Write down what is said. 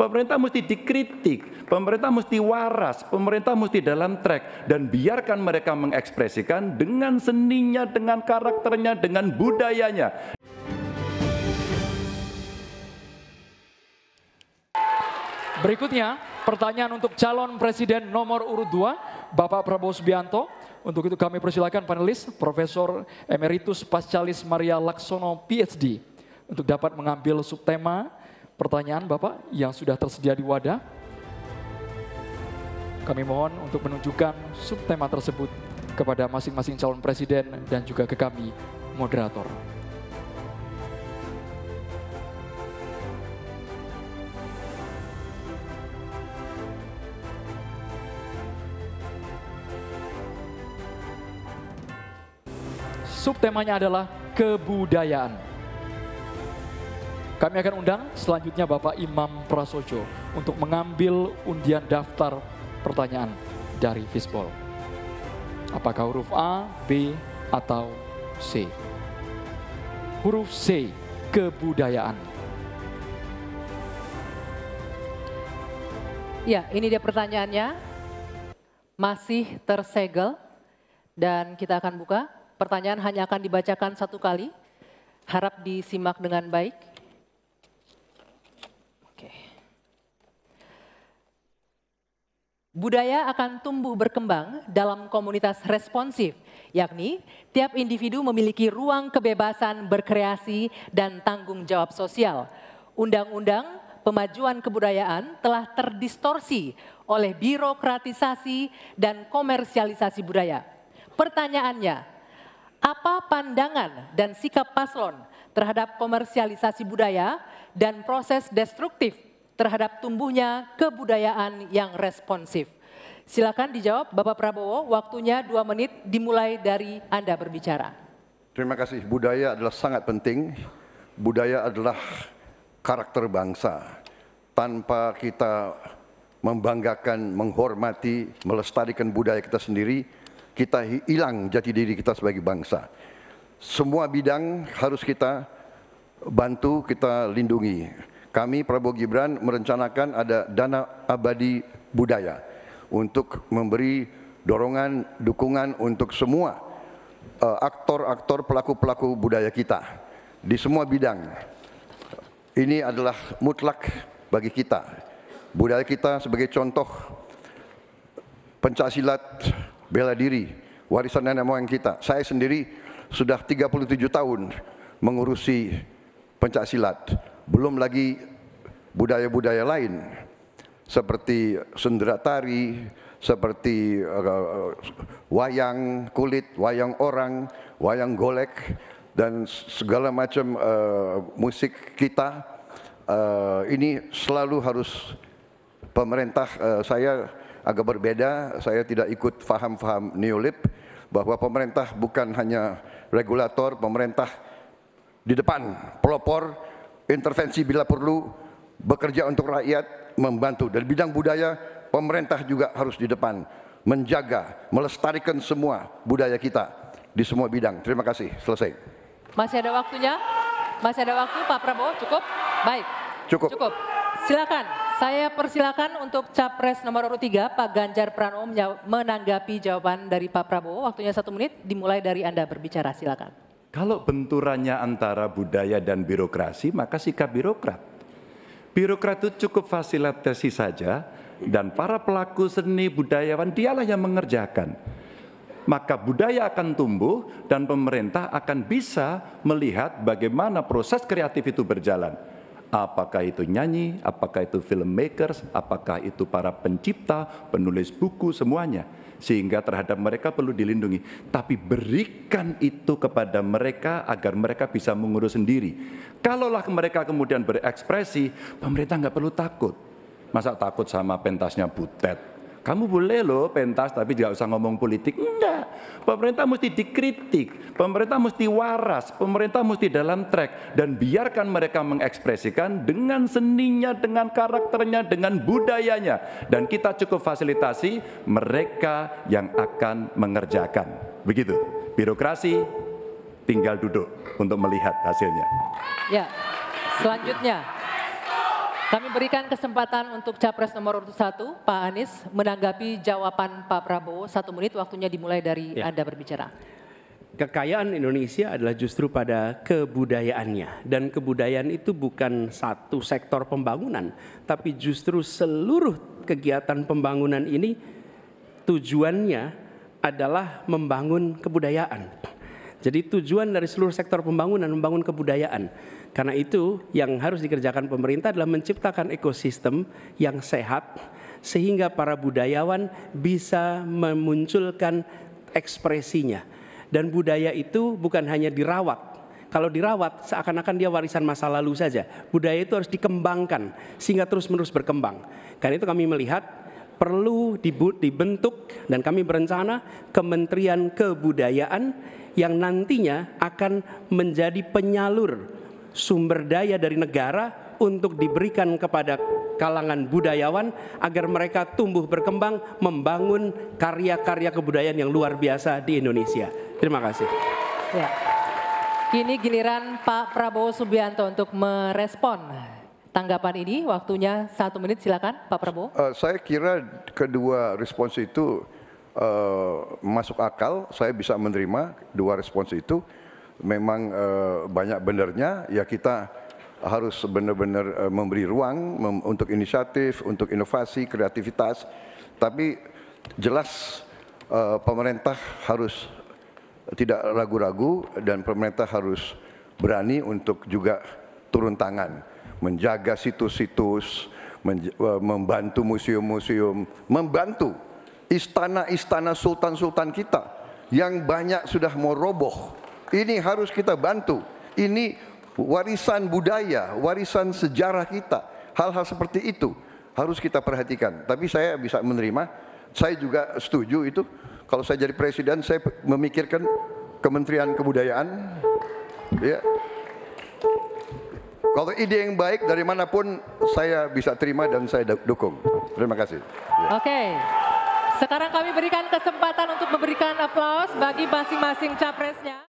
Pemerintah mesti dikritik, pemerintah mesti waras, pemerintah mesti dalam track, dan biarkan mereka mengekspresikan dengan seninya, dengan karakternya, dengan budayanya. Berikutnya, pertanyaan untuk calon presiden nomor urut 2, Bapak Prabowo Subianto. Untuk itu kami persilakan panelis, Profesor Emeritus Pascalis Maria Laksono, PhD, untuk dapat mengambil subtema pertanyaan Bapak yang sudah tersedia di wadah. Kami mohon untuk menunjukkan subtema tersebut kepada masing-masing calon presiden dan juga ke kami, moderator. Subtemanya adalah kebudayaan. Kami akan undang selanjutnya Bapak Imam Prasojo untuk mengambil undian daftar pertanyaan dari Fishball. Apakah huruf A, B, atau C? Huruf C, kebudayaan. Ya, ini dia pertanyaannya. Masih tersegel dan kita akan buka. Pertanyaan hanya akan dibacakan satu kali. Harap disimak dengan baik. Oke. Budaya akan tumbuh berkembang dalam komunitas responsif, yakni tiap individu memiliki ruang kebebasan berkreasi dan tanggung jawab sosial. Undang-undang pemajuan kebudayaan telah terdistorsi oleh birokratisasi dan komersialisasi budaya. Pertanyaannya, apa pandangan dan sikap paslon terhadap komersialisasi budaya dan proses destruktif terhadap tumbuhnya kebudayaan yang responsif? Silakan dijawab Bapak Prabowo, waktunya 2 menit dimulai dari Anda berbicara. Terima kasih. Budaya adalah sangat penting. Budaya adalah karakter bangsa. Tanpa kita membanggakan, menghormati, melestarikan budaya kita sendiri, kita hilang jati diri kita sebagai bangsa. Semua bidang harus kita bantu, kita lindungi. Kami Prabowo Gibran merencanakan ada dana abadi budaya untuk memberi dorongan, dukungan untuk semua aktor-aktor, pelaku-pelaku budaya kita di semua bidang. Ini adalah mutlak bagi kita. Budaya kita sebagai contoh pencaksilat, bela diri, warisan nenek moyang kita. Saya sendiri sudah 37 tahun mengurusi pencaksilat. Belum lagi budaya-budaya lain seperti sendera tari, seperti wayang kulit, wayang orang, wayang golek, dan segala macam musik kita. Ini selalu harus pemerintah, saya agak berbeda, saya tidak ikut faham-faham neolib, bahwa pemerintah bukan hanya regulator, pemerintah di depan, pelopor, intervensi bila perlu, bekerja untuk rakyat, membantu. Dan bidang budaya, pemerintah juga harus di depan, menjaga, melestarikan semua budaya kita di semua bidang. Terima kasih, selesai. Masih ada waktunya? Masih ada waktu Pak Prabowo, cukup? Baik. Cukup. Silakan, saya persilakan untuk Capres nomor urut 3, Pak Ganjar Pranowo menanggapi jawaban dari Pak Prabowo. Waktunya 1 menit, dimulai dari Anda berbicara, silakan. Kalau benturannya antara budaya dan birokrasi, maka sikap birokrat. Birokrat itu cukup fasilitasi saja, dan para pelaku seni budayawan dialah yang mengerjakan. Maka budaya akan tumbuh dan pemerintah akan bisa melihat bagaimana proses kreatif itu berjalan. Apakah itu nyanyi, apakah itu filmmakers, apakah itu para pencipta, penulis buku, semuanya. Sehingga terhadap mereka perlu dilindungi. Tapi berikan itu kepada mereka agar mereka bisa mengurus sendiri. Kalaulah mereka kemudian berekspresi, pemerintah nggak perlu takut. Masa takut sama pentasnya Butet? Kamu boleh loh pentas tapi tidak usah ngomong politik. Enggak. Pemerintah mesti dikritik, pemerintah mesti waras, pemerintah mesti dalam track. Dan biarkan mereka mengekspresikan dengan seninya, dengan karakternya, dengan budayanya. Dan kita cukup fasilitasi mereka yang akan mengerjakan. Begitu. Birokrasi tinggal duduk untuk melihat hasilnya. Ya, selanjutnya. Kami berikan kesempatan untuk Capres nomor urut 1, Pak Anies, menanggapi jawaban Pak Prabowo. 1 menit, waktunya dimulai dari Anda berbicara. Kekayaan Indonesia adalah justru pada kebudayaannya. Dan kebudayaan itu bukan satu sektor pembangunan, tapi justru seluruh kegiatan pembangunan ini tujuannya adalah membangun kebudayaan. Jadi tujuan dari seluruh sektor pembangunan membangun kebudayaan. Karena itu yang harus dikerjakan pemerintah adalah menciptakan ekosistem yang sehat sehingga para budayawan bisa memunculkan ekspresinya. Dan budaya itu bukan hanya dirawat. Kalau dirawat seakan-akan dia warisan masa lalu saja. Budaya itu harus dikembangkan sehingga terus-menerus berkembang. Karena itu kami melihat perlu dibentuk dan kami berencana Kementerian Kebudayaan yang nantinya akan menjadi penyalur sumber daya dari negara untuk diberikan kepada kalangan budayawan agar mereka tumbuh berkembang membangun karya-karya kebudayaan yang luar biasa di Indonesia. Terima kasih. Ya. Kini giliran Pak Prabowo Subianto untuk merespon tanggapan ini. Waktunya 1 menit, silakan Pak Prabowo. Saya kira kedua respons itu masuk akal, saya bisa menerima dua respons itu. Memang banyak benernya, ya kita harus benar-benar memberi ruang untuk inisiatif, untuk inovasi, kreativitas. Tapi jelas pemerintah harus tidak ragu-ragu dan pemerintah harus berani untuk juga turun tangan, menjaga situs-situs, membantu museum-museum, membantu istana-istana sultan-sultan kita yang banyak sudah mau roboh. Ini harus kita bantu. Ini warisan budaya, warisan sejarah kita. Hal-hal seperti itu harus kita perhatikan. Tapi saya bisa menerima, saya juga setuju itu. Kalau saya jadi presiden, saya memikirkan Kementerian Kebudayaan. Ya. Kalau ide yang baik dari manapun saya bisa terima dan saya dukung. Terima kasih. Ya. Oke. Sekarang kami berikan kesempatan untuk memberikan aplaus bagi masing-masing capresnya.